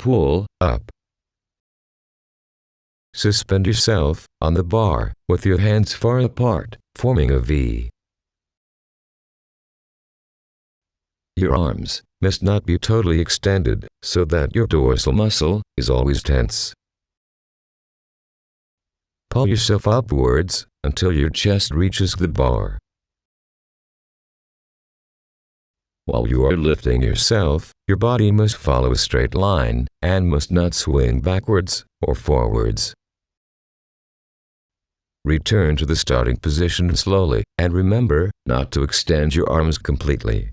pull up. Suspend yourself on the bar with your hands far apart, forming a V. Your arms must not be totally extended so that your dorsal muscle is always tense. Pull yourself upwards until your chest reaches the bar. While you are lifting yourself, your body must follow a straight line and must not swing backwards or forwards. Return to the starting position slowly, and remember not to extend your arms completely.